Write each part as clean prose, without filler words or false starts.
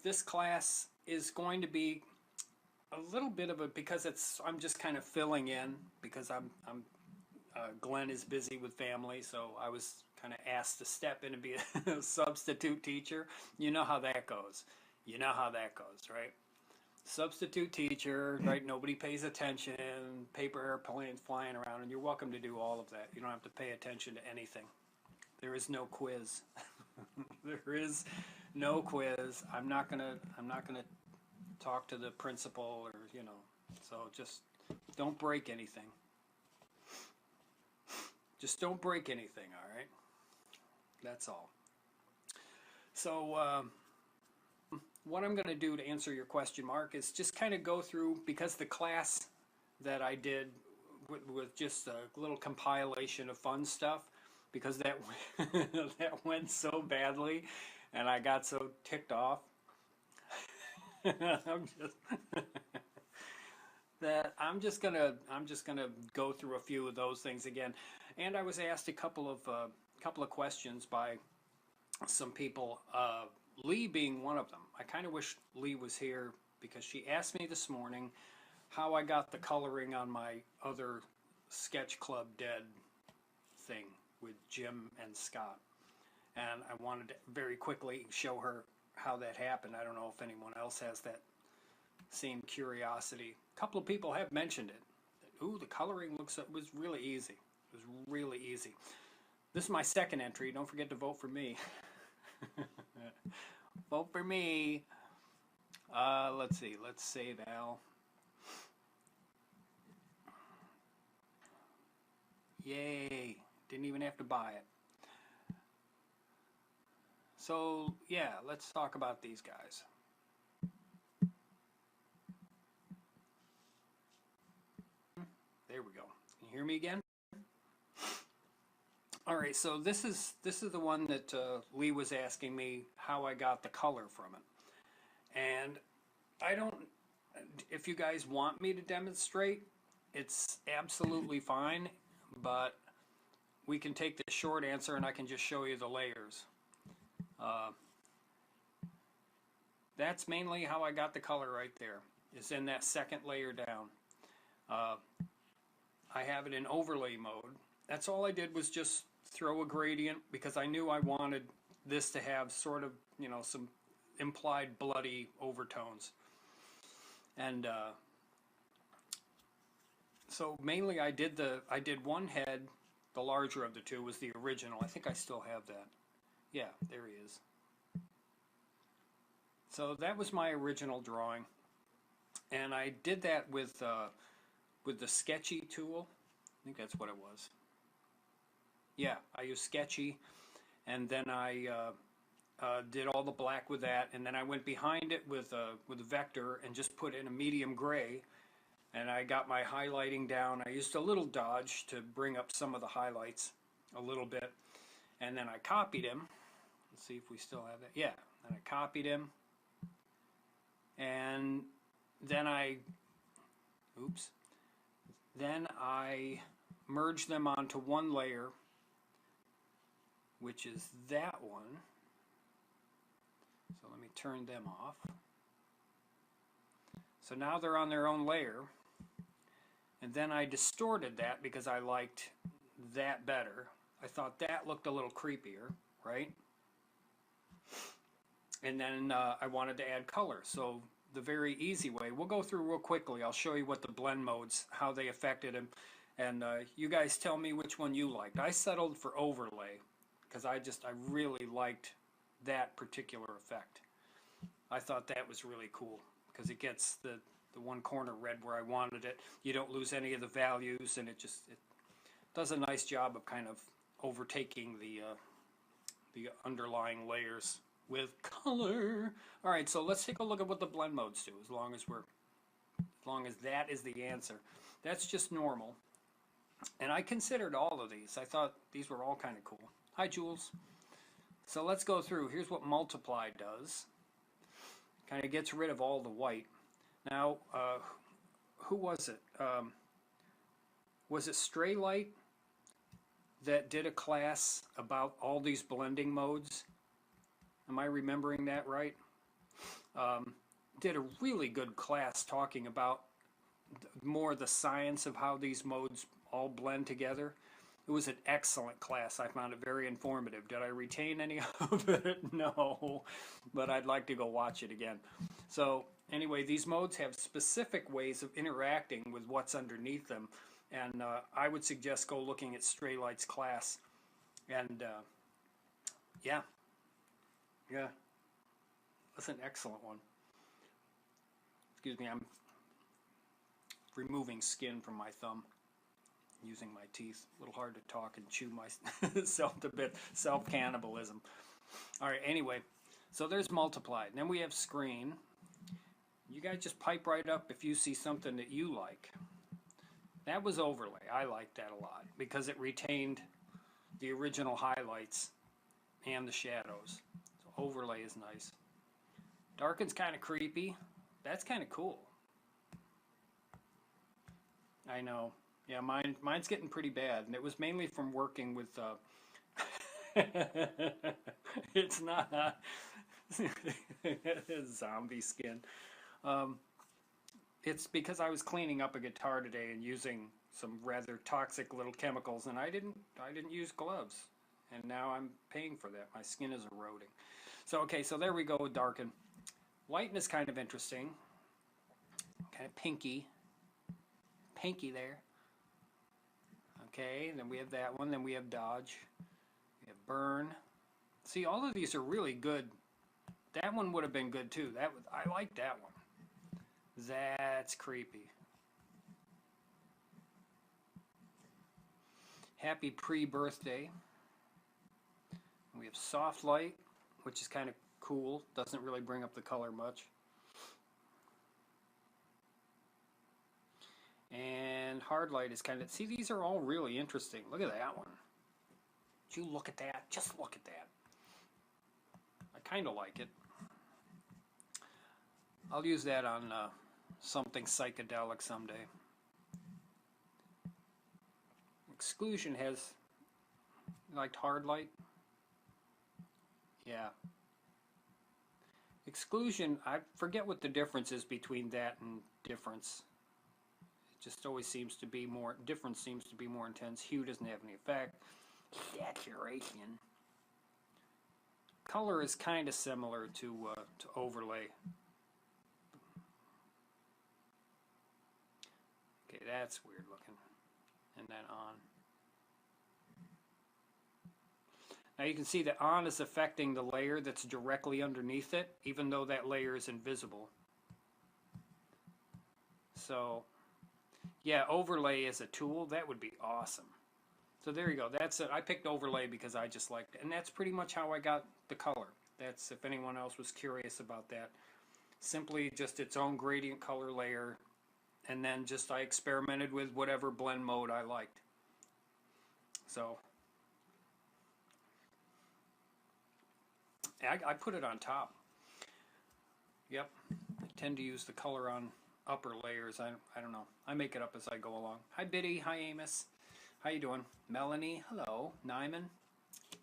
this class is going to be a little bit of a, because I'm just kind of filling in because Glenn is busy with family, so I was kind of asked to step in and be a substitute teacher. You know how that goes. You know how that goes, right? Substitute teacher, right? Nobody pays attention, paper airplanes flying around, and you're welcome to do all of that. You don't have to pay attention to anything. There is no quiz. There is no quiz. I'm not gonna talk to the principal, or so just don't break anything. Just don't break anything, all right? That's all. So what I'm going to do to answer your question, Mark, is just kind of go through, because the class that I did with just a little compilation of fun stuff, because that that went so badly, and I got so ticked off. I'm just gonna go through a few of those things again. And I was asked a couple of questions by some people, Lee being one of them. I kind of wish Lee was here, because she asked me this morning how I got the coloring on my other Sketch Club Dead thing with Jim and Scott. And I wanted to very quickly show her how that happened. I don't know if anyone else has that same curiosity. A couple of people have mentioned it. Ooh, the coloring was really easy. It was really easy. This is my second entry. Don't forget to vote for me. Vote for me. Let's see. Let's save Al. Yay. Didn't even have to buy it. So, yeah, let's talk about these guys. There we go. Can you hear me again? All right, so this is the one that Lee was asking me how I got the color from it. And I don't, if you guys want me to demonstrate, it's absolutely fine, but we can take the short answer and I can just show you the layers. That's mainly how I got the color right there, is in that second layer down. I have it in overlay mode. That's all I did, was just throw a gradient, because I knew I wanted this to have sort of, some implied bloody overtones. And so mainly I did one head. The larger of the two was the original. I think I still have that. Yeah, there he is. So that was my original drawing, and I did that with the Sketchy tool. I think that's what it was. Yeah, I used Sketchy, and then I did all the black with that, and then I went behind it with a vector and just put in a medium gray, and I got my highlighting down. I used a little dodge to bring up some of the highlights a little bit, and then I copied him. Let's see if we still have that. Yeah, and I copied him, and then then I merged them onto one layer, which is that one. So let me turn them off. So now they're on their own layer, and then I distorted that because I liked that better. I thought that looked a little creepier, right? And then I wanted to add color. So the very easy way, we'll go through real quickly. I'll show you what the blend modes, how they affected them, and you guys tell me which one you liked. I settled for overlay because I really liked that particular effect. I thought that was really cool because it gets the one corner red where I wanted it. You don't lose any of the values, and it does a nice job of kind of overtaking the underlying layers with color. All right, so let's take a look at what the blend modes do. As long as that is the answer, that's just normal. And I considered all of these. I thought these were all kind of cool. Hi, Jules. So let's go through. Here's what multiply does. Kind of gets rid of all the white. Now, who was it? Was it Stray Light that did a class about all these blending modes? Am I remembering that right? did a really good class talking about more the science of how these modes all blend together. It was an excellent class. I found it very informative. Did I retain any of it? No, but I'd like to go watch it again. So anyway, these modes have specific ways of interacting with what's underneath them, and I would suggest go looking at Straylight's class. And yeah, that's an excellent one. Excuse me, I'm removing skin from my thumb using my teeth. A little hard to talk and chew myself to bit. Self-cannibalism. All right, anyway, so there's multiplied. Then we have screen. You guys just pipe right up if you see something that you like. That was overlay. I liked that a lot because it retained the original highlights and the shadows. So overlay is nice. Darken's kind of creepy. That's kind of cool. I know. Yeah, mine's getting pretty bad, and it was mainly from working with. It's not zombie skin. It's because I was cleaning up a guitar today and using some rather toxic little chemicals, and I didn't use gloves, and now I'm paying for that. My skin is eroding. So okay, so there we go with darken. Lighten is kind of interesting. Kind of pinky there. Okay, then we have that one, then we have dodge, we have burn. See, all of these are really good. That one would have been good too. I like that one. That's creepy. Happy pre-birthday. We have soft light, which is kind of cool. Doesn't really bring up the color much. And hard light is kind of, see, these are all really interesting. Look at that one. Did you look at that? Just look at that. I kind of like it. I'll use that on something psychedelic someday. Exclusion has, you liked hard light? Yeah. Exclusion, I forget what the difference is between that and difference. Just always seems to be more, difference seems to be more intense. Hue doesn't have any effect. Saturation. Color is kind of similar to overlay. Okay, that's weird looking. And then on. Now you can see that on is affecting the layer that's directly underneath it, even though that layer is invisible. So yeah, overlay as a tool, that would be awesome. So there you go. That's it. I picked overlay because I just liked it. And that's pretty much how I got the color. That's, if anyone else was curious about that. Simply just its own gradient color layer. And then just I experimented with whatever blend mode I liked. So I put it on top. Yep. I tend to use the color on upper layers. I don't know. I make it up as I go along. Hi Biddy. Hi Amos. How you doing? Melanie. Hello. Nyman.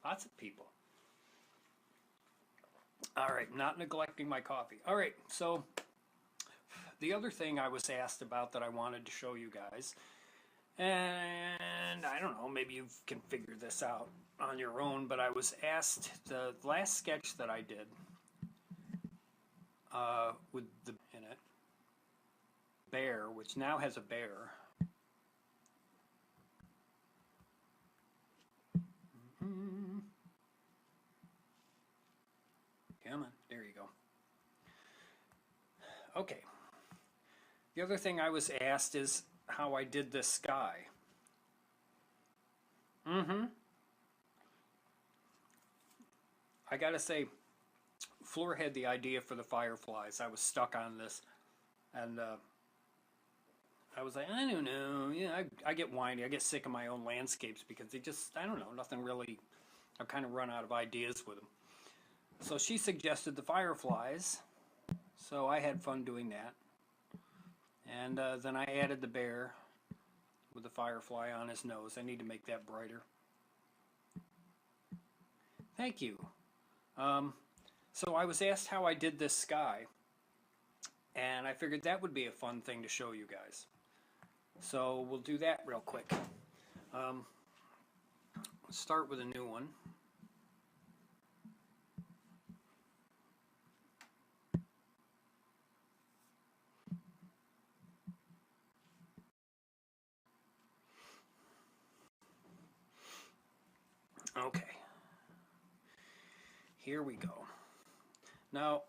Lots of people. All right. Not neglecting my coffee. All right. So the other thing I was asked about that I wanted to show you guys, and I don't know, maybe you can figure this out on your own, but I was asked the last sketch that I did with the in it bear, which now has a bear. Come on, there you go. Okay. The other thing I was asked is how I did this sky. I gotta say, Floor had the idea for the fireflies. I was stuck on this, and I was like, I don't know. Yeah, I get whiny. I get sick of my own landscapes because they just, I don't know, nothing really. I've kind of run out of ideas with them. So she suggested the fireflies, so I had fun doing that. And then I added the bear with the firefly on his nose. I need to make that brighter. Thank you. So I was asked how I did this sky, and I figured that would be a fun thing to show you guys. So we'll do that real quick. Let's start with a new one. Okay, here we go. Now,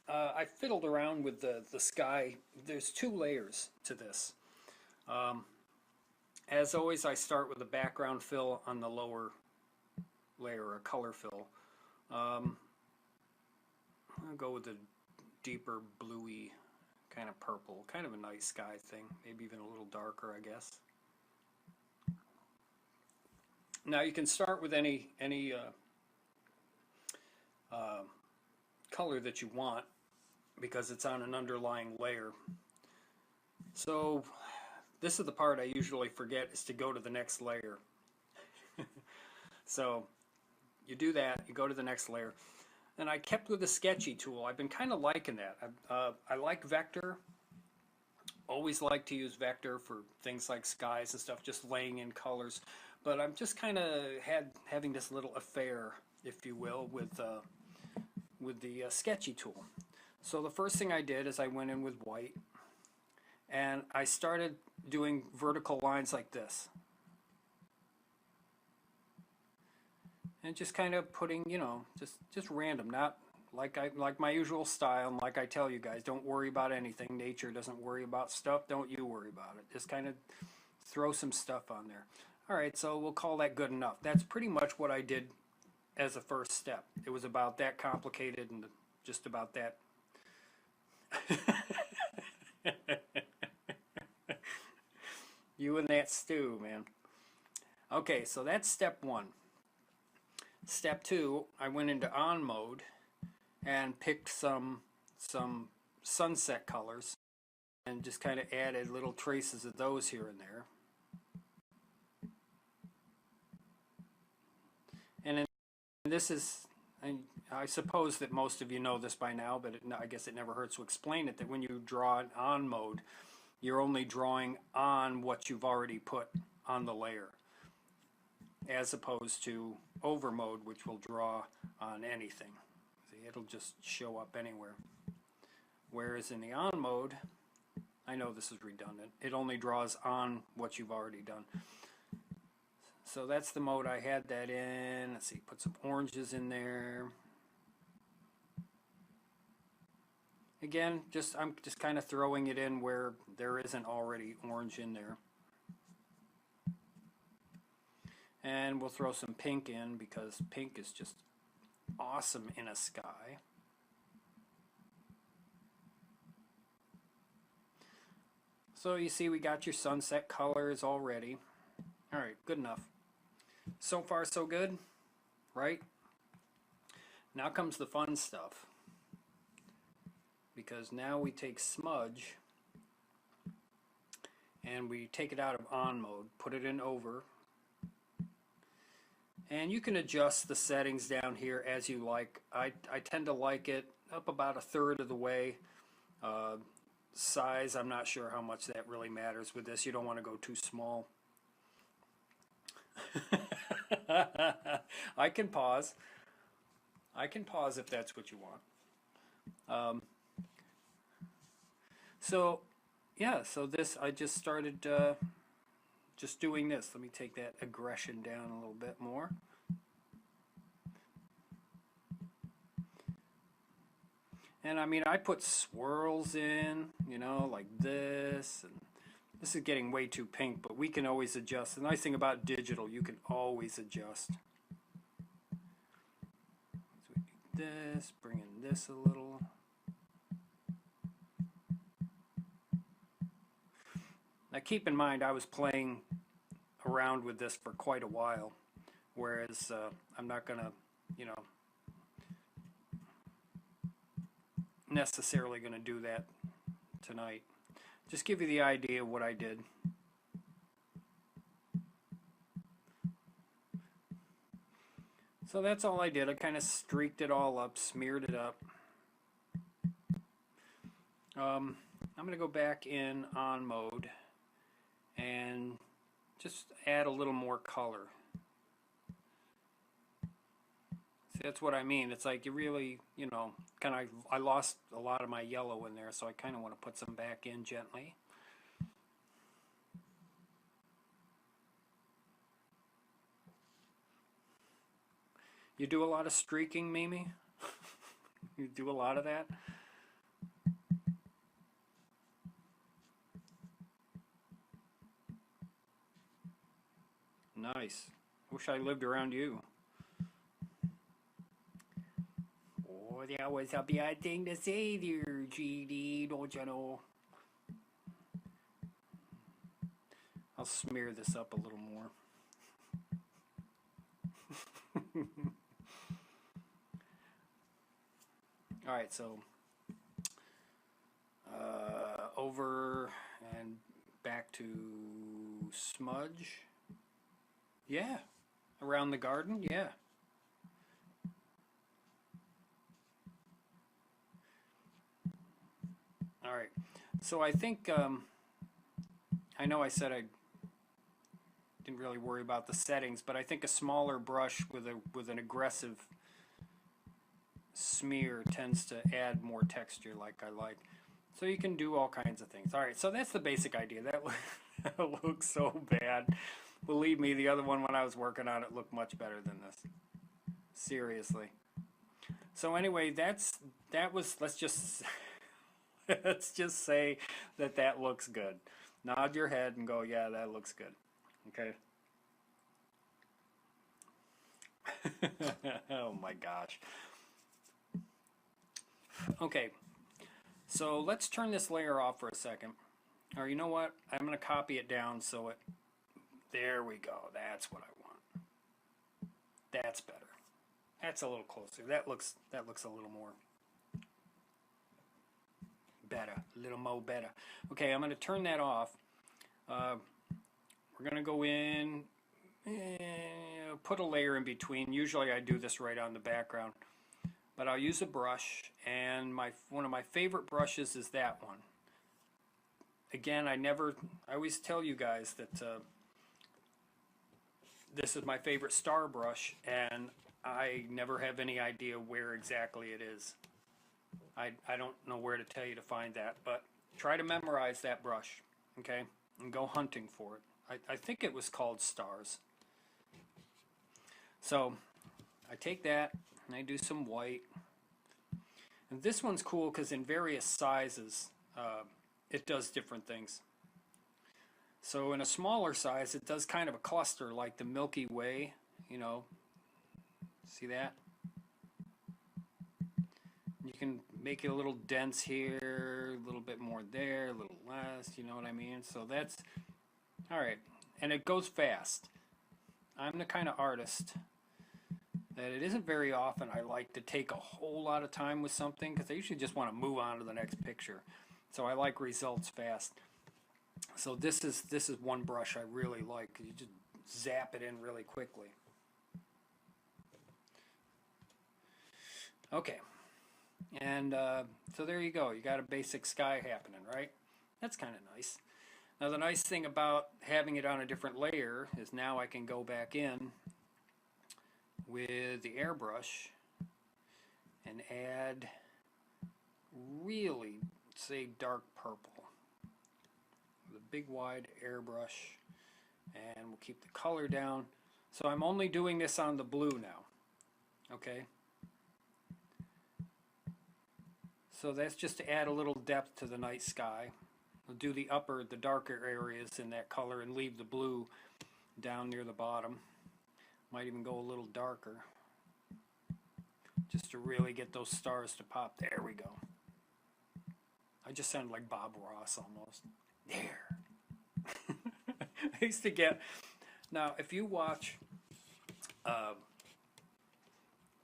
I fiddled around with the sky. There's two layers to this. As always, I start with a background fill on the lower layer, a color fill. I'll go with the deeper bluey kind of purple, kind of a nice sky thing, maybe even a little darker, I guess. Now you can start with any color that you want because it's on an underlying layer. So this is the part I usually forget, is to go to the next layer. So you do that, you go to the next layer. And I kept with the sketchy tool. I've been kind of liking that. I like vector. Always like to use vector for things like skies and stuff, just laying in colors. But I'm just kind of having this little affair, if you will, with the sketchy tool. So the first thing I did is I went in with white, and I started doing vertical lines like this. And just kind of putting, you know, just random, not like my usual style. And like I tell you guys, don't worry about anything. Nature doesn't worry about stuff. Don't you worry about it. Just kind of throw some stuff on there. All right, so we'll call that good enough. That's pretty much what I did as a first step. It was about that complicated and just about that. You and that stew, man. Okay, so that's step one. Step two, I went into on mode and picked some sunset colors and just kind of added little traces of those here and there. And this is, I suppose that most of you know this by now, but I guess it never hurts to explain it, that when you draw in on mode, you're only drawing on what you've already put on the layer, as opposed to over mode, which will draw on anything. See, it'll just show up anywhere. Whereas in the on mode, I know this is redundant, it only draws on what you've already done. So that's the mode I had that in. Let's see, put some oranges in there. Again, I'm just kind of throwing it in where there isn't already orange in there. And we'll throw some pink in because pink is just awesome in a sky. So you see we got your sunset colors already. Alright, good enough. So far so good, right? Now comes the fun stuff. Because now we take smudge and we take it out of on mode, put it in over. And you can adjust the settings down here as you like. I tend to like it up about 1/3 of the way. Size, I'm not sure how much that really matters with this. You don't want to go too small. I can pause. I can pause if that's what you want. So yeah, so this, I just started just doing this. Let me take that aggression down a little bit more. And I mean, I put swirls in, you know, like this, and this is getting way too pink, but we can always adjust. The nice thing about digital, you can always adjust. So we do this, bring in this a little. Now keep in mind, I was playing around with this for quite a while, whereas I'm not going to, you know, necessarily going to do that tonight. Just give you the idea of what I did. So that's all I did. I kind of streaked it all up, smeared it up. I'm going to go back in on mode and just add a little more color. See, that's what I mean. It's like you really, you know, kind of, I lost a lot of my yellow in there, so I kind of want to put some back in gently. You do a lot of streaking, Mimi? You do a lot of that? Nice. Wish I lived around you. Oh, that was a bad thing to say there, GD, don't you know? I'll smear this up a little more. Alright, so over and back to smudge. Yeah, around the garden, yeah. Alright, so I think, I know I said I didn't really worry about the settings, but I think a smaller brush with an aggressive smear tends to add more texture like I like. So you can do all kinds of things. Alright, so that's the basic idea. That looks so bad. Believe me, the other one when I was working on it looked much better than this. Seriously. So anyway, that was, let's just let's just say that looks good. Nod your head and go, yeah, that looks good. Okay. Oh my gosh. Okay, so let's turn this layer off for a second. Or you know what? I'm going to copy it down so it... There we go. That's what I want. That's better. That's a little closer. That looks a little more better. A little more better. Okay, I'm going to turn that off. We're going to go in, put a layer in between. Usually I do this right on the background. But I'll use a brush, and one of my favorite brushes is that one. Again, I always tell you guys that this is my favorite star brush, and I never have any idea where exactly it is. I don't know where to tell you to find that, but try to memorize that brush, okay? And go hunting for it. I think it was called Stars. So I take that and I do some white. And this one's cool because in various sizes it does different things. So in a smaller size it does kind of a cluster like the Milky Way, you know. See that? You can make it a little dense here, a little bit more there, a little less, you know what I mean? So that's, alright, and it goes fast. I'm the kind of artist that it isn't very often I like to take a whole lot of time with something because I usually just want to move on to the next picture. So I like results fast. So this is one brush I really like. You just zap it in really quickly. Okay. And so there you go. You got a basic sky happening, right? That's kind of nice. Now the nice thing about having it on a different layer is now I can go back in with the airbrush and add really, say, dark purple with a big wide airbrush, and we'll keep the color down. So I'm only doing this on the blue now, okay? So that's just to add a little depth to the night sky. We'll do the darker areas in that color and leave the blue down near the bottom. Might even go a little darker just to really get those stars to pop. There we go. I just sound like Bob Ross almost. There. I used to get... Now, if you watch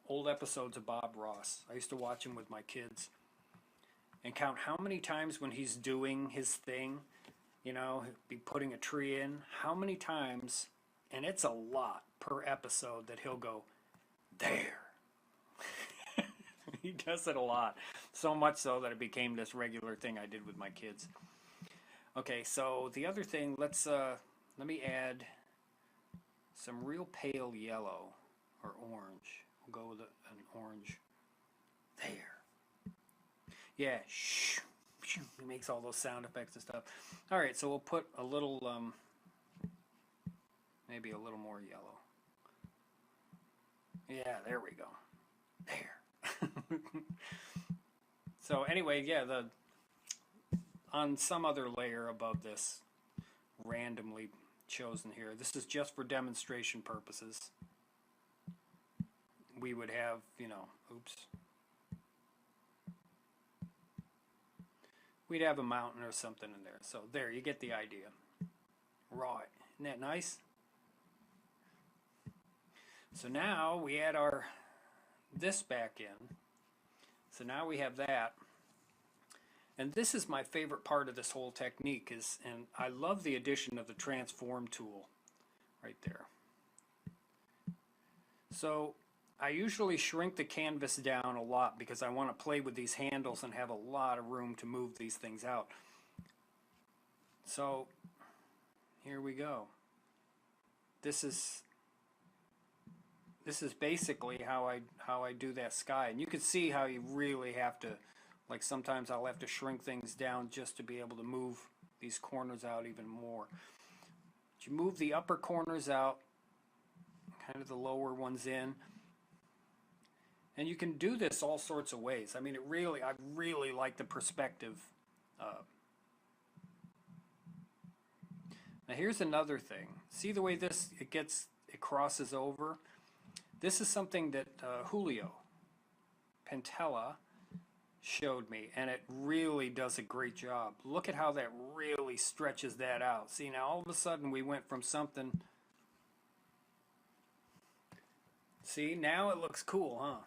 old episodes of Bob Ross, I used to watch him with my kids and count how many times when he's doing his thing, you know, he'd be putting a tree in, how many times, and it's a lot per episode, that he'll go, There. He does it a lot. So much so that it became this regular thing I did with my kids. Okay, so the other thing, let me add some real pale yellow or orange. We'll go with an orange. There. Yeah, shh. He makes all those sound effects and stuff. All right, so we'll put a little, maybe a little more yellow. Yeah, there we go. There. So anyway, yeah, on some other layer above this, randomly chosen here, this is just for demonstration purposes. We would have, you know, oops. We'd have a mountain or something in there. So there, you get the idea. Right. Isn't that nice? So now we add this back in. So now we have that. And this is my favorite part of this whole technique and I love the addition of the transform tool right there. So I usually shrink the canvas down a lot because I want to play with these handles and have a lot of room to move these things out. So here we go. This is basically how I do that sky, and you can see how you really have to, like sometimes I'll have to shrink things down just to be able to move these corners out even more. But you move the upper corners out, kind of the lower ones in. And you can do this all sorts of ways. I mean, I really like the perspective. Now here's another thing. See the way it crosses over? This is something that Julio Pentella showed me, and it really does a great job. Look at how that really stretches that out. See, now all of a sudden we went from something. See, now it looks cool, huh?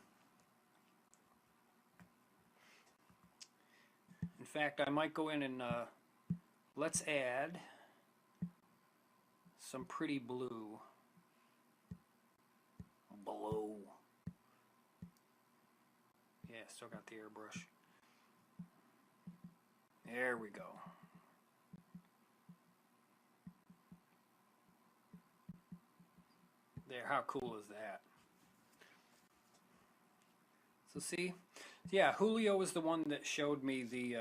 In fact, I might go in and let's add some pretty blue. Yeah, still got the airbrush. There we go. There, how cool is that? So see, yeah, Julio is the one that showed me the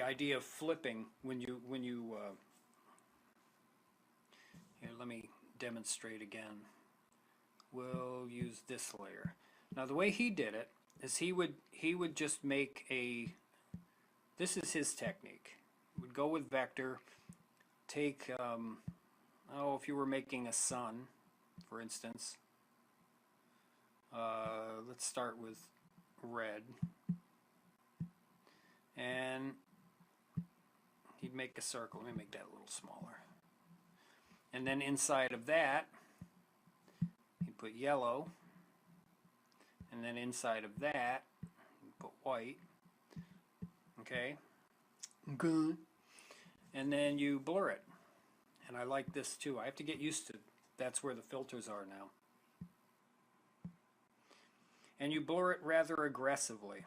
idea of flipping when you here, let me demonstrate again. We'll use this layer. Now the way he did it is he would just make this is his technique. He would go with vector, take if you were making a sun, for instance, let's start with red, and he'd make a circle. Let me make that a little smaller. And then inside of that, he'd put yellow. And then inside of that, he'd put white. Okay? Good. And then you blur it. And I like this too. I have to get used to that's where the filters are now. And you blur it rather aggressively.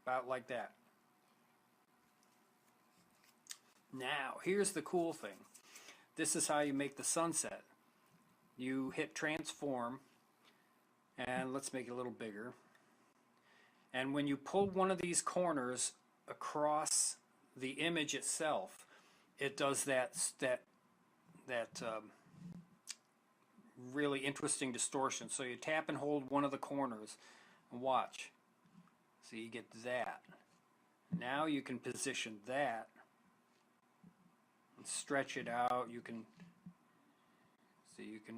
About like that. Now, here's the cool thing. This is how you make the sunset. You hit transform, and let's make it a little bigger. And when you pull one of these corners across the image itself, it does that really interesting distortion. So you tap and hold one of the corners and watch. So you get that. Now you can position that and stretch it out. You can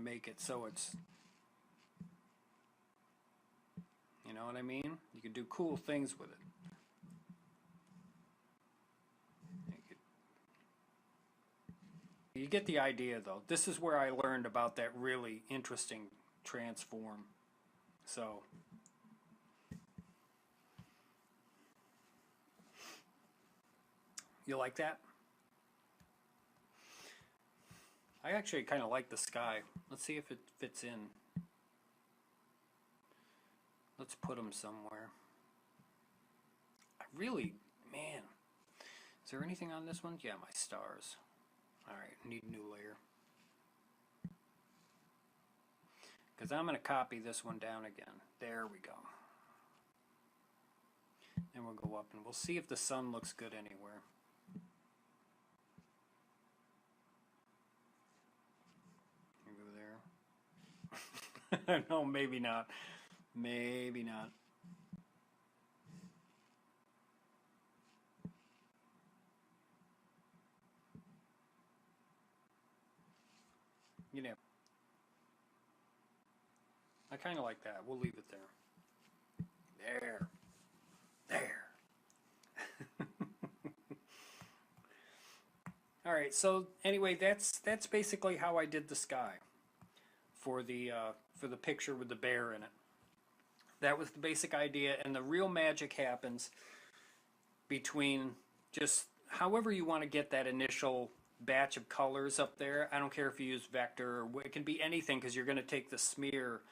make it so it's, you know what I mean? You can do cool things with it. You get the idea though. This is where I learned about that really interesting transform. So you like that? I actually kind of like the sky. Let's see if it fits in. Let's put them somewhere. I really, man, is there anything on this one? Yeah, my stars. Alright, need a new layer. Because I'm going to copy this one down again. There we go. And we'll go up and we'll see if the sun looks good anywhere. Go there. No, maybe not. Maybe not. You know, I kind of like that. We'll leave it there. There. There. All right. So anyway, that's basically how I did the sky for the picture with the bear in it. That was the basic idea, and the real magic happens between just however you want to get that initial batch of colors up there. I don't care if you use vector, or it can be anything, because you're going to take the smear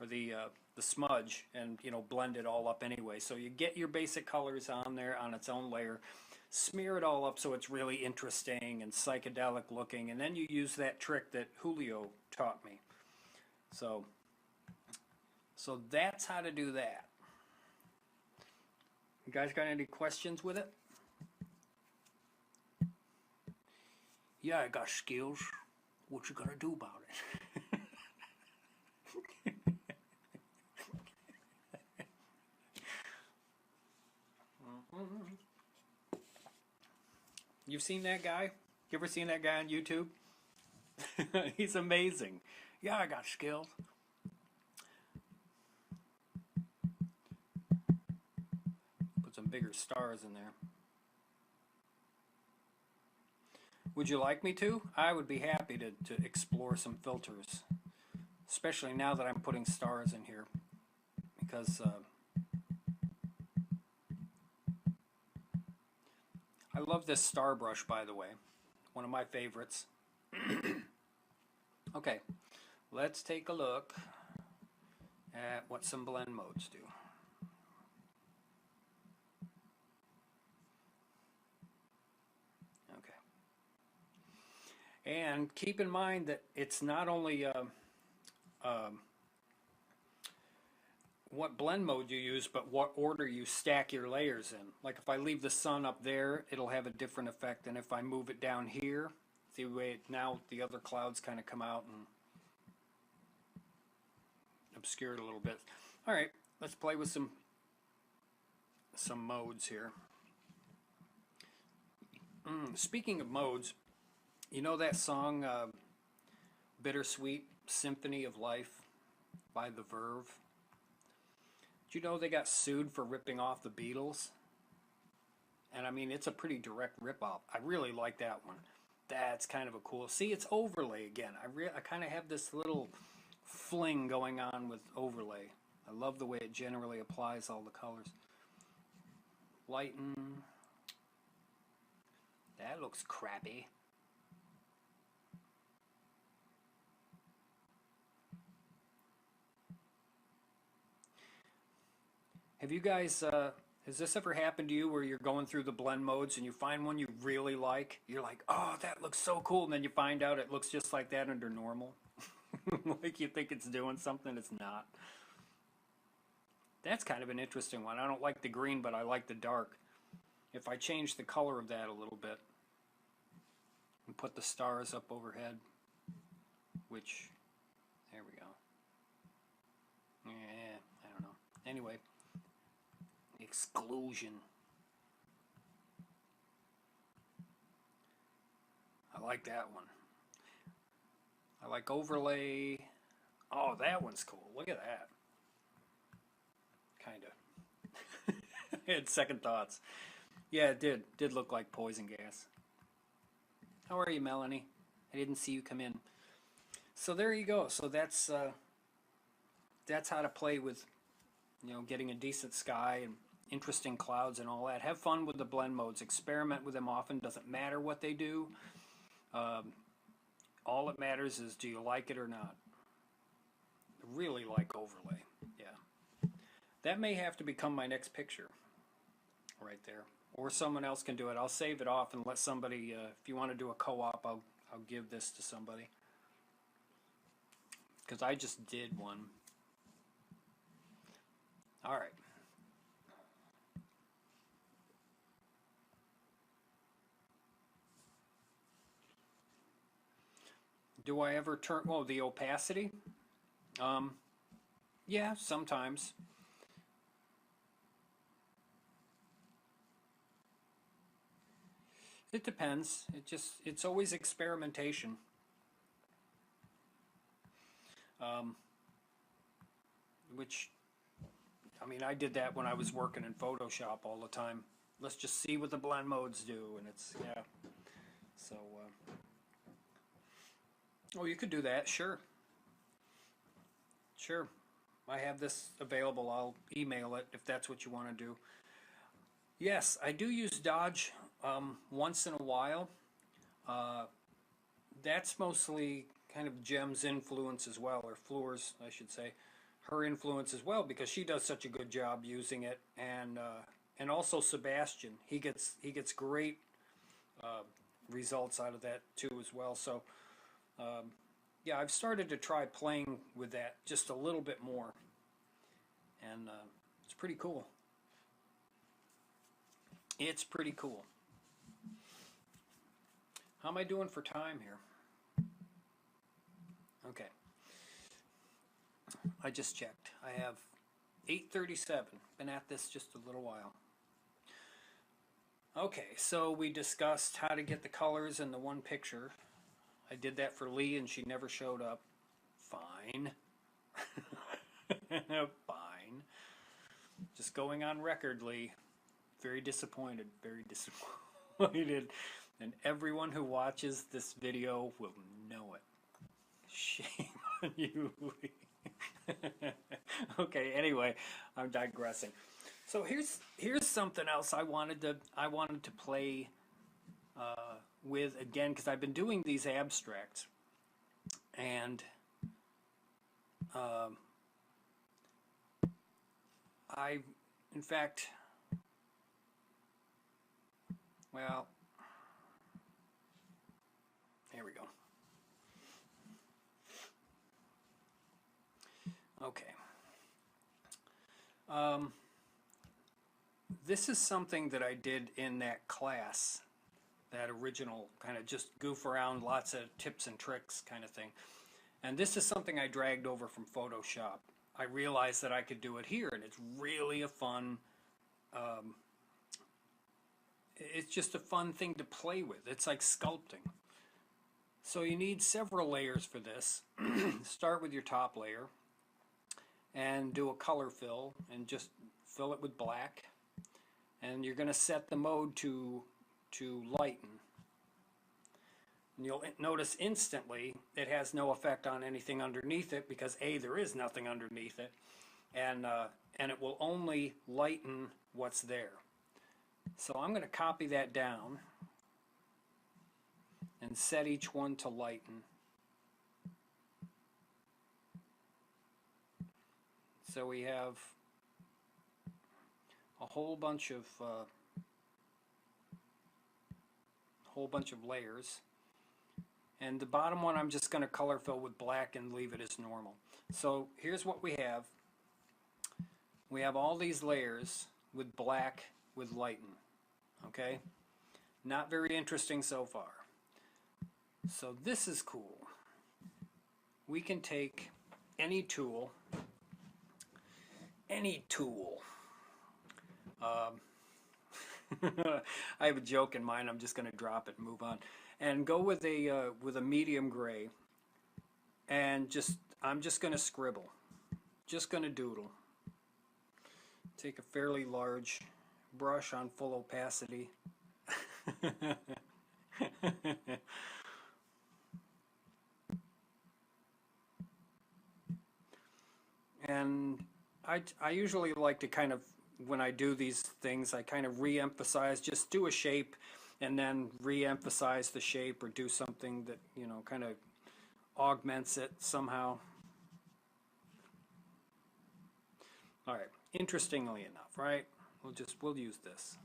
or the smudge and, you know, blend it all up anyway. So you get your basic colors on there on its own layer, smear it all up so it's really interesting and psychedelic looking, and then you use that trick that Julio taught me. So that's how to do that. You guys got any questions with it? Yeah, I got skills. What you gonna do about it? You've seen that guy? You ever seen that guy on YouTube? He's amazing. Yeah, I got skills. Put some bigger stars in there. Would you like me to? I would be happy to explore some filters, especially now that I'm putting stars in here, because I love this star brush, by the way. One of my favorites. Okay, let's take a look at what some blend modes do. And keep in mind that it's not only what blend mode you use, but what order you stack your layers in. Like if I leave the sun up there, it'll have a different effect than if I move it down here. See the way now the other clouds kind of come out and obscure it a little bit. All right, let's play with some modes here. Speaking of modes, you know that song, Bittersweet Symphony of Life by The Verve? Did you know they got sued for ripping off the Beatles? And I mean, it's a pretty direct rip-off. I really like that one. That's kind of a cool... See, it's overlay again. I kind of have this little fling going on with overlay. I love the way it generally applies all the colors. Lighten. That looks crappy. Have you guys, has this ever happened to you where you're going through the blend modes and you find one you really like? You're like, oh, that looks so cool. And then you find out it looks just like that under normal. Like you think it's doing something, it's not. That's kind of an interesting one. I don't like the green, but I like the dark. If I change the color of that a little bit and put the stars up overhead, which, there we go. Yeah, I don't know. Anyway. Exclusion. I like that one. I like overlay. Oh, that one's cool. Look at that. Kind of. I had second thoughts. Yeah, it did look like poison gas. How are you, Melanie? I didn't see you come in. So there you go. So that's how to play with, you know, getting a decent sky and interesting clouds and all that. Have fun with the blend modes. Experiment with them often. Doesn't matter what they do. All that matters is, do you like it or not? I really like overlay. Yeah. That may have to become my next picture right there. Or someone else can do it. I'll save it off and let somebody, if you want to do a co-op, I'll give this to somebody. Because I just did one. All right. Do I ever turn, oh, the opacity? Yeah, sometimes. It depends. It's always experimentation. Which, I mean, I did that when I was working in Photoshop all the time. Let's just see what the blend modes do, and it's, yeah. So, oh, you could do that, sure. Sure. I have this available. I'll email it if that's what you want to do. Yes, I do use Dodge once in a while. That's mostly kind of Jem's influence as well, or Fleur's, I should say, her influence as well, because she does such a good job using it, and also Sebastian, he gets great results out of that too as well. So yeah, I've started to try playing with that just a little bit more, and it's pretty cool. It's pretty cool. How am I doing for time here? Okay. I just checked. I have 8:37. Been at this just a little while. Okay, so we discussed how to get the colors in the one picture. I did that for Lee and she never showed up. Fine. Fine. Just going on record, Lee. Very disappointed. Very disappointed. And everyone who watches this video will know it. Shame on you, Lee. Okay, anyway, I'm digressing. So here's something else I wanted to play with again, because I've been doing these abstracts, and I, in fact, well, here we go. Okay. This is something that I did in that class, that original kind of just goof around, lots of tips and tricks kind of thing. And this is something I dragged over from Photoshop. I realized that I could do it here, and it's really a fun, it's just a fun thing to play with. It's like sculpting. So you need several layers for this. Start with your top layer and do a color fill, and just fill it with black. And you're going to set the mode to lighten. And you'll notice instantly it has no effect on anything underneath it, because A, there is nothing underneath it, and it will only lighten what's there. So I'm going to copy that down and set each one to lighten. So we have a whole bunch of layers, and the bottom one I'm just going to color fill with black and leave it as normal. So here's what we have. We have all these layers with black with lighten. Okay, not very interesting so far. So this is cool. We can take any tool. I have a joke in mind. I'm just going to drop it and move on, and go with a medium gray, and I'm just going to scribble, just going to doodle. Take a fairly large brush on full opacity. And I usually like to kind of, when I do these things, I kind of re-emphasize, just do a shape and then re-emphasize the shape, or do something that, you know, kind of augments it somehow. All right, interestingly enough, right? We'll use this.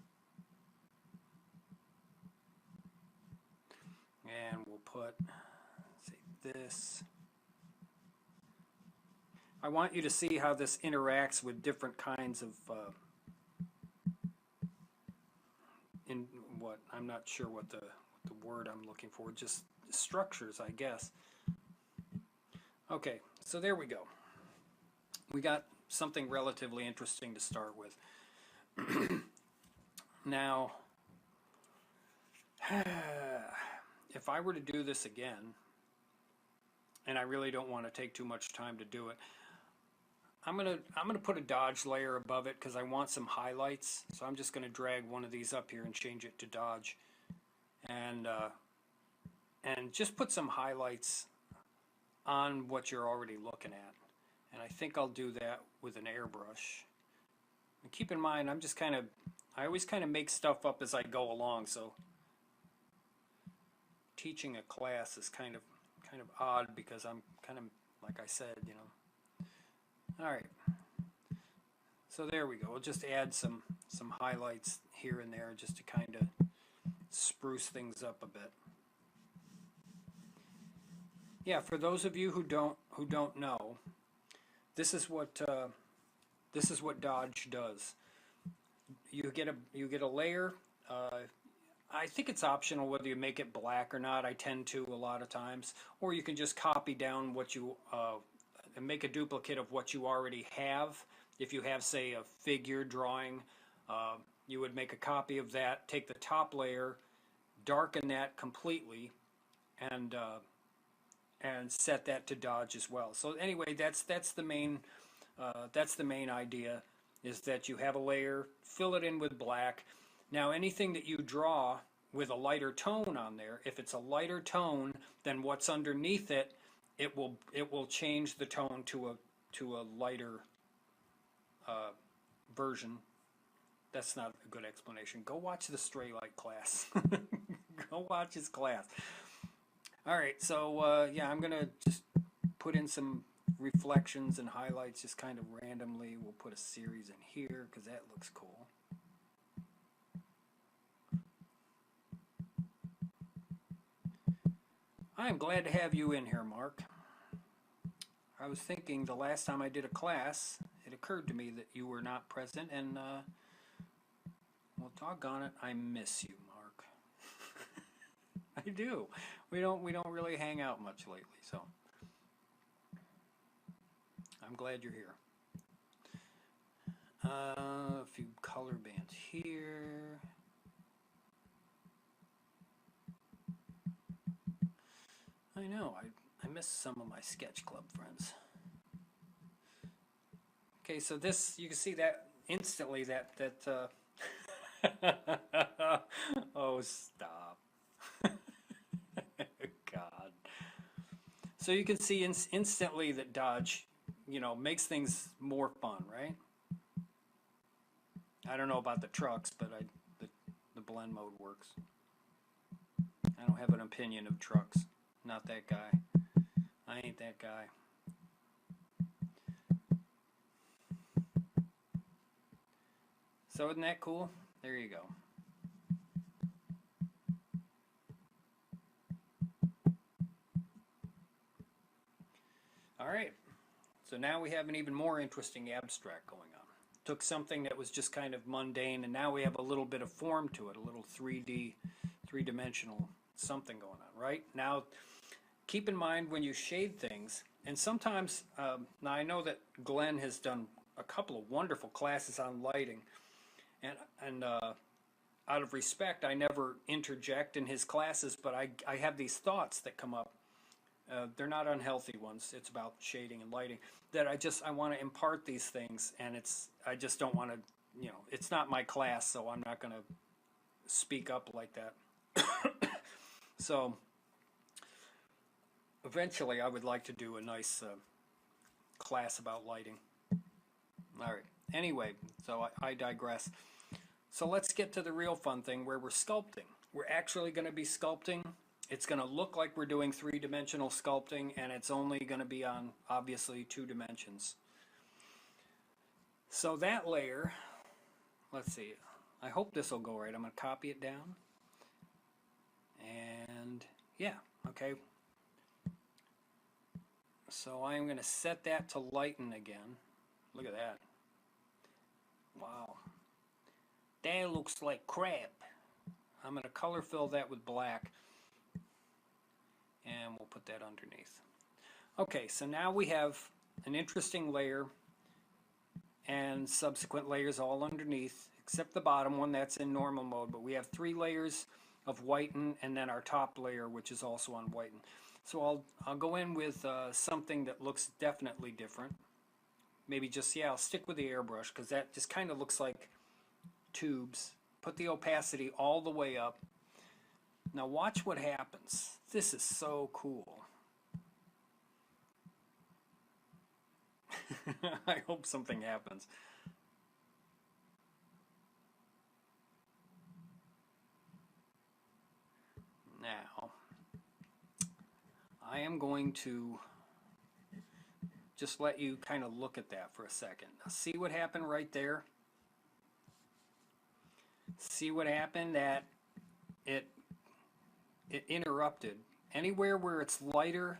And we'll put, say, this. I want you to see how this interacts with different kinds of, I'm not sure what the word I'm looking for, just structures, I guess. Okay, so there we go. We got something relatively interesting to start with. Now, if I were to do this again, and I really don't want to take too much time to do it, I'm gonna put a dodge layer above it because I want some highlights. So I'm just gonna drag one of these up here and change it to dodge, and just put some highlights on what you're already looking at. And I think I'll do that with an airbrush. And keep in mind, I always kind of make stuff up as I go along. So teaching a class is kind of odd because I'm kind of, like I said, you know. Alright, so there we go. We'll just add some highlights here and there just to kind of spruce things up a bit. Yeah, for those of you who don't know, this is what dodge does. You get a layer. I think it's optional whether you make it black or not. I tend to a lot of times, or you can just copy down what you and make a duplicate of what you already have. If you have, say, a figure drawing, you would make a copy of that, take the top layer, darken that completely, and set that to dodge as well. So anyway, that's the main idea, is that you have a layer, fill it in with black. Now anything that you draw with a lighter tone on there, if it's a lighter tone than what's underneath it, it will change the tone to a lighter version. That's not a good explanation. Go watch the Stray Light class. Go watch his class. All right, so yeah, I'm gonna just put in some reflections and highlights just kind of randomly. We'll put a series in here because that looks cool. I'm glad to have you in here, Mark. I was thinking the last time I did a class, it occurred to me that you were not present, and well, doggone it, I miss you, Mark. I do. We don't really hang out much lately, so I'm glad you're here. A few color bands here. I know, I miss some of my sketch club friends. Okay, so this, you can see that instantly that oh, stop. God. So you can see instantly that dodge, you know, makes things more fun, right? I don't know about the trucks, but the blend mode works. I don't have an opinion of trucks. Not that guy. I ain't that guy. So isn't that cool? There you go. Alright, so now we have an even more interesting abstract going on. Took something that was just kind of mundane, and now we have a little bit of form to it, a little 3D, 3-dimensional something going on, right? Now, keep in mind when you shade things, and sometimes, now I know that Glenn has done a couple of wonderful classes on lighting, and out of respect, I never interject in his classes, but I have these thoughts that come up. They're not unhealthy ones. It's about shading and lighting. That I want to impart these things, and I just don't want to, you know, it's not my class, so I'm not going to speak up like that. So eventually, I would like to do a nice class about lighting. All right. Anyway, so I digress. So let's get to the real fun thing where we're sculpting. We're actually going to be sculpting, it's going to look like we're doing three-dimensional sculpting, and it's only going to be on, obviously, 2 dimensions. So that layer, let's see, I hope this will go right. I'm going to copy it down. And yeah, okay. So I'm going to set that to lighten again. Look at that. Wow. That looks like crap. I'm going to color fill that with black. And we'll put that underneath. Okay, so now we have an interesting layer and subsequent layers all underneath, except the bottom one that's in normal mode. But we have 3 layers of whiten and then our top layer, which is also on whiten. So I'll go in with something that looks definitely different. Maybe just, yeah, I'll stick with the airbrush because that just kind of looks like tubes. Put the opacity all the way up. Now watch what happens. This is so cool. I hope something happens. Now, I am going to just let you kind of look at that for a second. Now, see what happened right there? See what happened? That it interrupted. Anywhere where it's lighter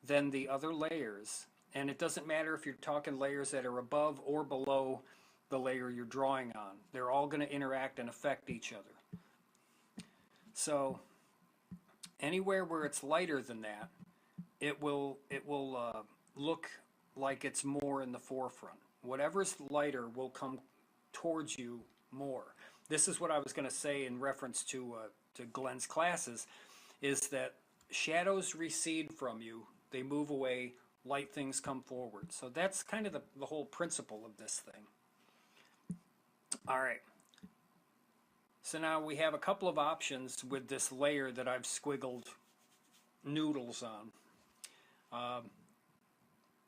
than the other layers, and it doesn't matter if you're talking layers that are above or below the layer you're drawing on. They're all going to interact and affect each other. So anywhere where it's lighter than that, it will look like it's more in the forefront. Whatever's lighter will come towards you more. This is what I was going to say in reference to Glenn's classes, is that shadows recede from you, they move away, light things come forward. So that's kind of the whole principle of this thing. All right. So now we have a couple of options with this layer that I've squiggled noodles on.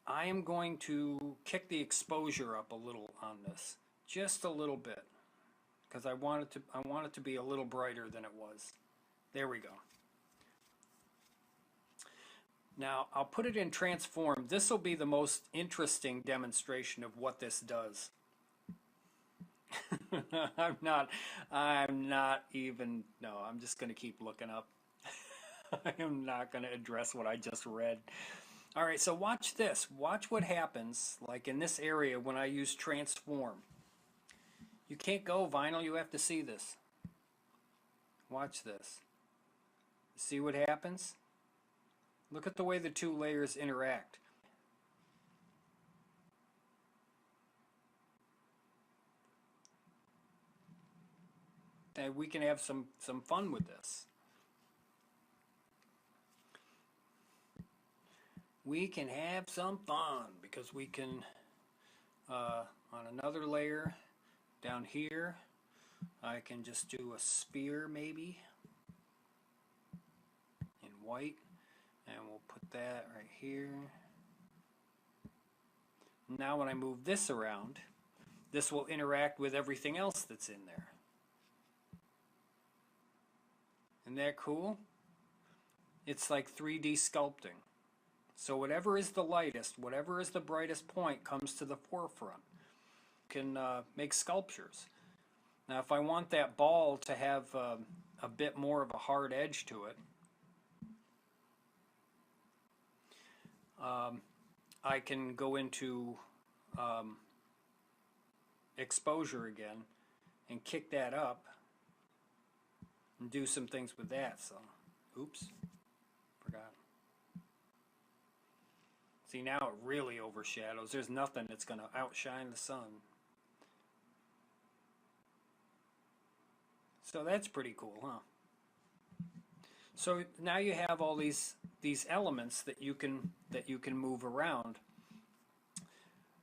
I am going to kick the exposure up a little on this, just a little bit, because I want it to be a little brighter than it was. There we go. Now I'll put it in transform. This will be the most interesting demonstration of what this does. I'm not even, no, I'm just going to keep looking up. I am not going to address what I just read. All right, so watch this. Watch what happens, like in this area when I use transform. You can't go vinyl, you have to see this. Watch this. See what happens? Look at the way the 2 layers interact. And we can have some fun with this. We can have some fun because we can, on another layer down here, I can just do a spear maybe in white, and we'll put that right here. Now when I move this around, this will interact with everything else that's in there. Isn't that cool? It's like 3D sculpting. So whatever is the lightest, whatever is the brightest point comes to the forefront. You can make sculptures. Now if I want that ball to have a bit more of a hard edge to it, I can go into exposure again and kick that up and do some things with that. So, oops, forgot. See, now it really overshadows. There's nothing that's going to outshine the sun. So that's pretty cool, huh? So now you have all these elements that you can move around.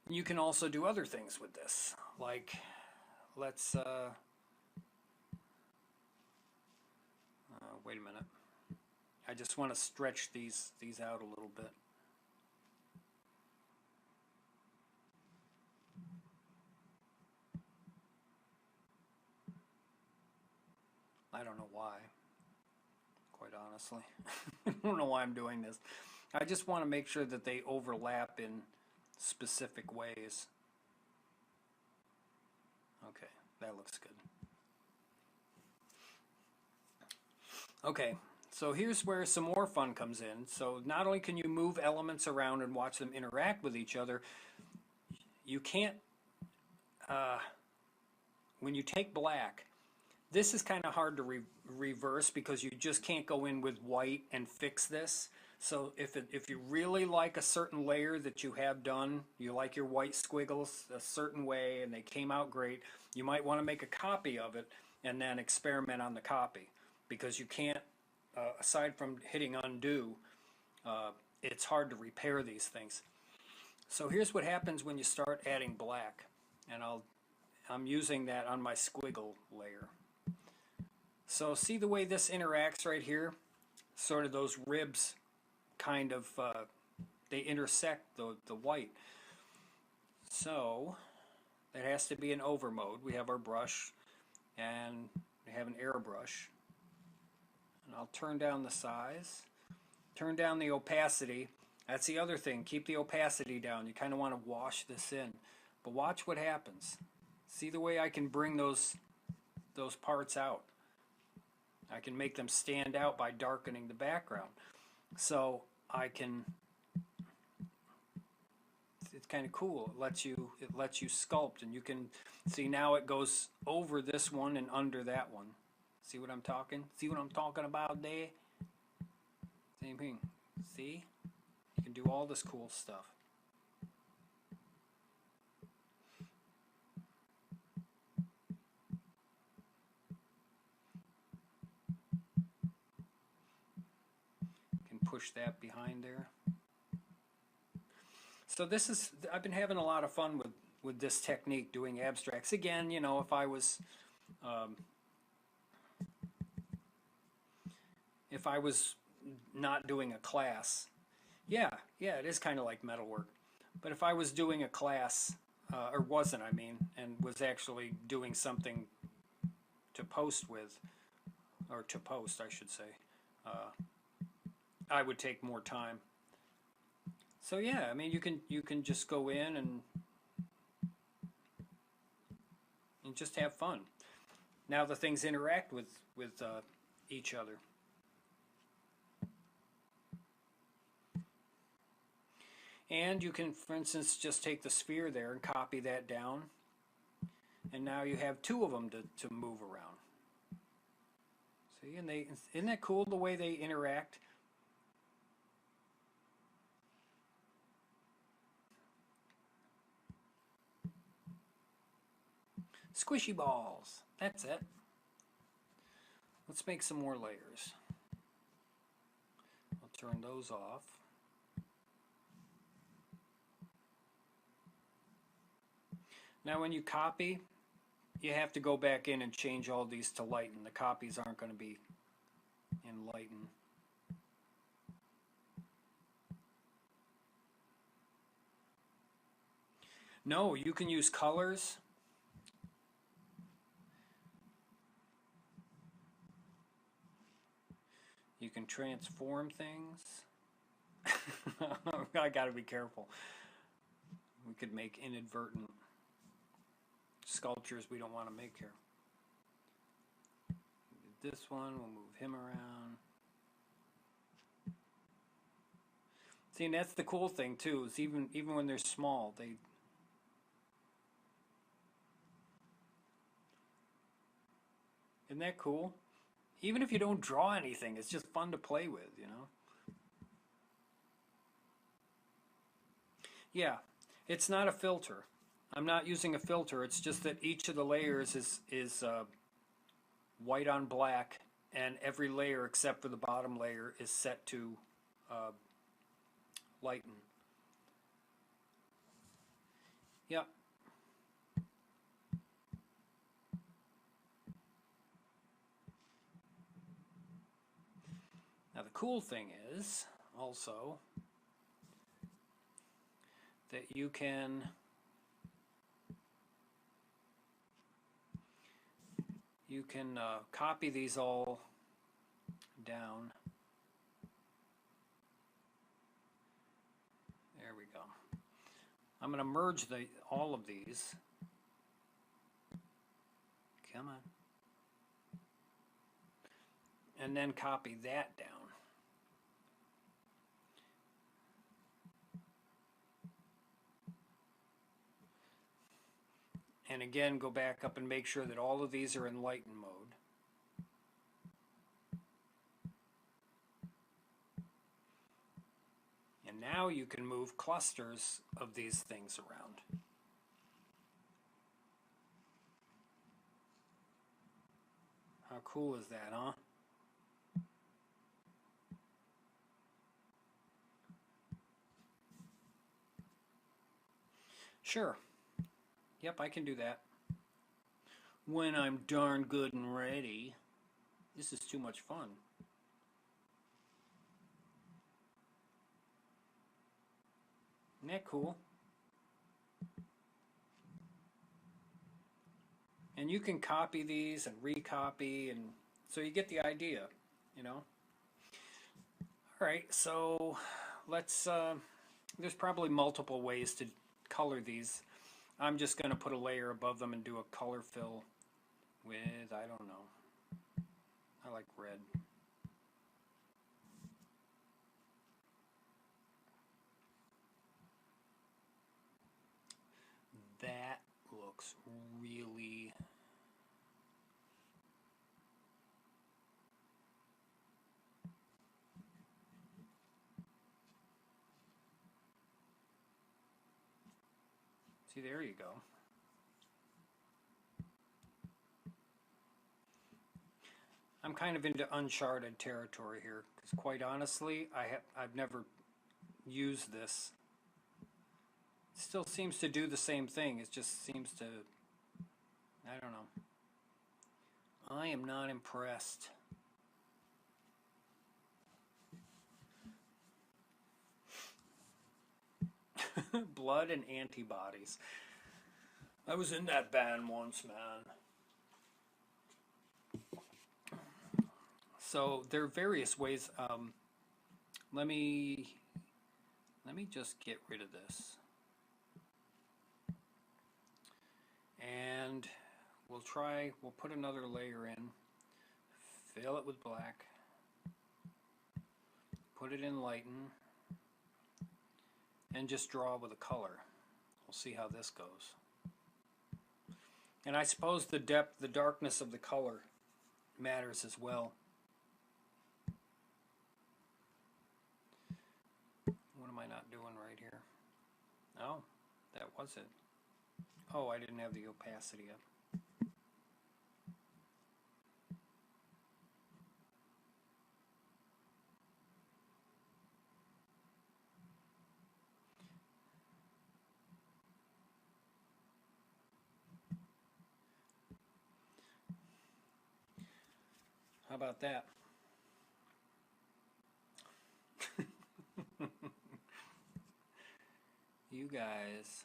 You can also do other things with this, like let's wait a minute. I just want to stretch these out a little bit. I don't know why. quite honestly. I don't know why I'm doing this. I just want to make sure that they overlap in specific ways. Okay, that looks good. Okay, so here's where some more fun comes in. So not only can you move elements around and watch them interact with each other, you can't, when you take black, this is kind of hard to reverse because you just can't go in with white and fix this. So if you really like a certain layer that you have done, you like your white squiggles a certain way and they came out great, you might want to make a copy of it and then experiment on the copy, because you can't, aside from hitting undo, it's hard to repair these things. So here's what happens when you start adding black, and I'm using that on my squiggle layer. So see the way this interacts right here? Sort of those ribs kind of, they intersect the white. So that has to be an over mode. We have our brush and we have an airbrush. And I'll turn down the size, turn down the opacity. That's the other thing, keep the opacity down. You kind of want to wash this in. But watch what happens. See the way I can bring those parts out. I can make them stand out by darkening the background. So I can, it's kind of cool. It lets you sculpt, and you can see now it goes over this one and under that one. See what I'm talking? See what I'm talking about there? Same thing. See? You can do all this cool stuff. Push that behind there. So this is, I've been having a lot of fun with this technique, doing abstracts. Again, you know, if I was not doing a class, yeah, it is kind of like metalwork. But if I was doing a class, or wasn't, I mean, and was actually doing something to post with, or to post, I should say, I would take more time. So yeah, I mean, you can just go in and just have fun. Now the things interact with each other. And you can, for instance, just take the sphere there and copy that down, and now you have two of them to move around. See, and isn't that cool the way they interact? Squishy balls. That's it. Let's make some more layers. I'll turn those off. Now when you copy, you have to go back in and change all these to lighten. The copies aren't going to be in lighten. No, you can use colors. You can transform things. I gotta be careful. We could make inadvertent sculptures we don't want to make here. This one, we'll move him around. See, and that's the cool thing too, is even when they're small, isn't that cool? Even if you don't draw anything, it's just fun to play with, you know? Yeah, it's not a filter. I'm not using a filter, it's just that each of the layers is white on black, and every layer except for the bottom layer is set to lighten. Yep. Now the cool thing is also that you can copy these all down. There we go. I'm going to merge all of these. Come on. And then copy that down. And again, go back up and make sure that all of these are in lighten mode. And now you can move clusters of these things around. How cool is that, huh? Sure. Yep, I can do that. When I'm darn good and ready. This is too much fun. Isn't that cool? And you can copy these and recopy, and so you get the idea, you know. All right, so let's, there's probably multiple ways to color these. I'm just going to put a layer above them and do a color fill with, I don't know, I like red. That looks really... See, there you go. I'm kind of into uncharted territory here, because quite honestly, I've never used this. It still seems to do the same thing. It just seems to, I don't know. I am not impressed. Blood and antibodies. I was in that band once, man. So there are various ways. Let me just get rid of this, and we'll put another layer in, fill it with black, put it in lighten, and just draw with a color. We'll see how this goes. And I suppose the depth, the darkness of the color matters as well. What am I not doing right here? Oh, that was it. Oh, I didn't have the opacity up. How about that? You guys.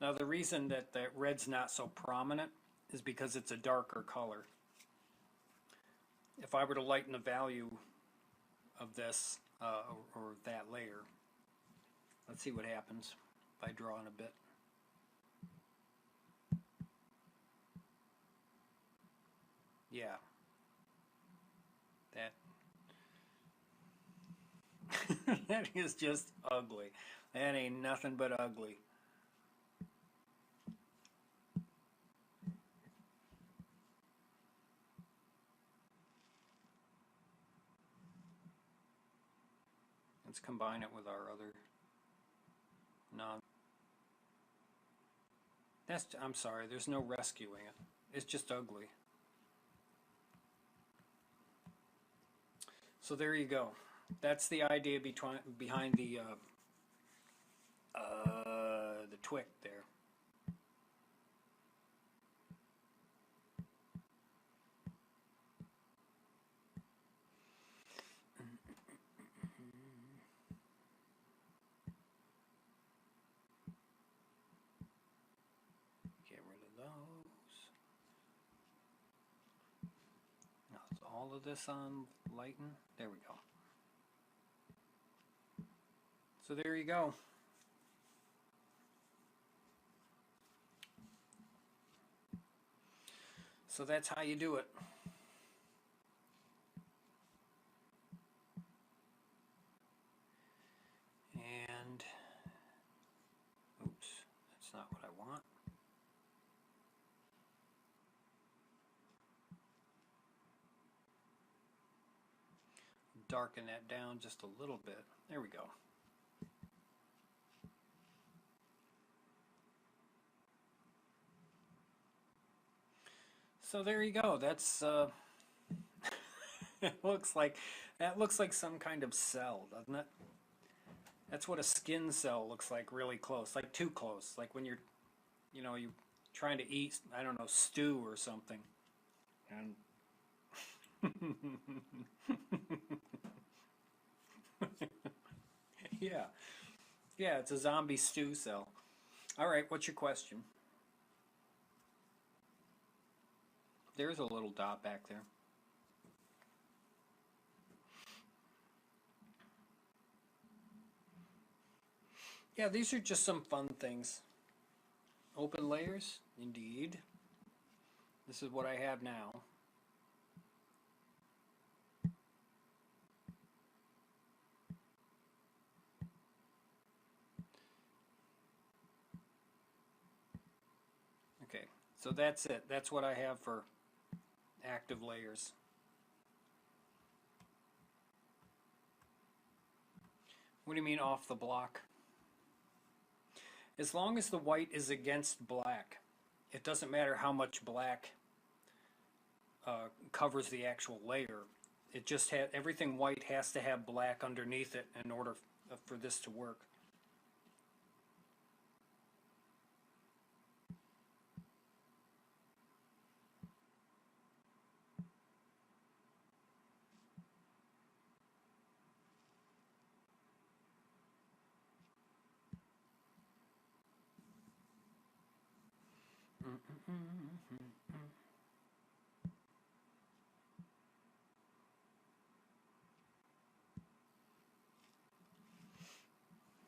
Now the reason that red's not so prominent is because it's a darker color. If I were to lighten the value of this or that layer, let's see what happens if I draw in a bit. Yeah, that that is just ugly. That ain't nothing but ugly. Let's combine it with our other non. I'm sorry, there's no rescuing it. It's just ugly. So there you go. That's the idea behind the twick there. all of this on lighten. There we go. So there you go. So that's how you do it. And, oops, that's not what I want. Darken that down just a little bit. There we go. So there you go. That's it looks like that looks like some kind of cell, doesn't it? That's what a skin cell looks like, really close, like too close, like when you're, you know, you trying to eat, I don't know, stew or something. And yeah, yeah, it's a zombie stew cell. All right, what's your question? There's a little dot back there. Yeah, these are just some fun things. Open layers, indeed. This is what I have now. Okay, so that's it. That's what I have for active layers. What do you mean off the block? As long as the white is against black, it doesn't matter how much black covers the actual layer. It just had everything white has to have black underneath it in order for this to work.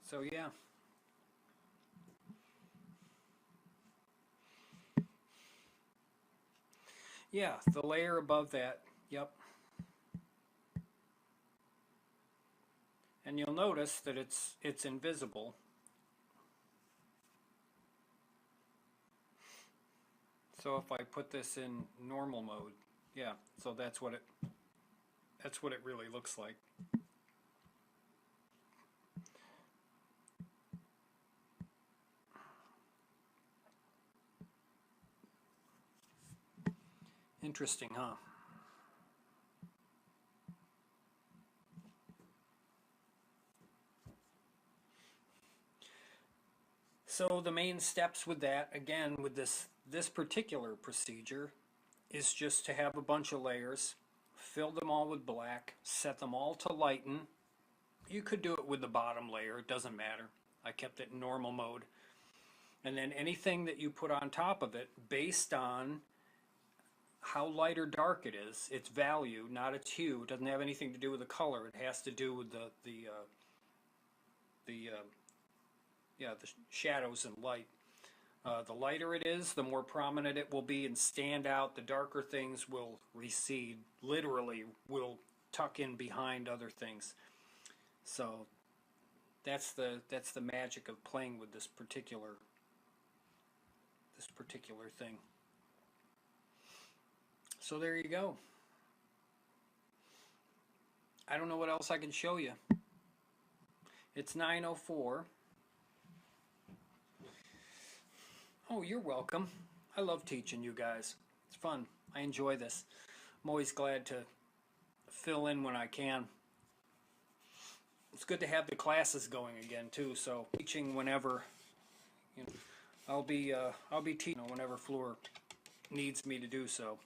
So yeah. Yeah, the layer above that, yep. And you'll notice that it's invisible. So if I put this in normal mode, yeah, so that's what it really looks like. Interesting, huh? So the main steps with that, again, with this particular procedure, is just to have a bunch of layers, fill them all with black, set them all to lighten. You could do it with the bottom layer, it doesn't matter. I kept it in normal mode. And then anything that you put on top of it, based on how light or dark it is, its value, not its hue. It doesn't have anything to do with the color. It has to do with the shadows and light. The lighter it is, the more prominent it will be and stand out. The darker things will recede, literally will tuck in behind other things. So that's the magic of playing with this particular thing. So there you go. I don't know what else I can show you. It's 9:04. Oh, you're welcome. I love teaching you guys. It's fun. I enjoy this. I'm always glad to fill in when I can. It's good to have the classes going again too. So teaching whenever, you know, I'll be teaching whenever Fleur needs me to do so.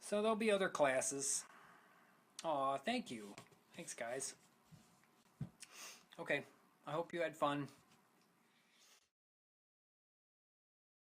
So there'll be other classes. Aw, thank you. Thanks, guys. Okay, I hope you had fun.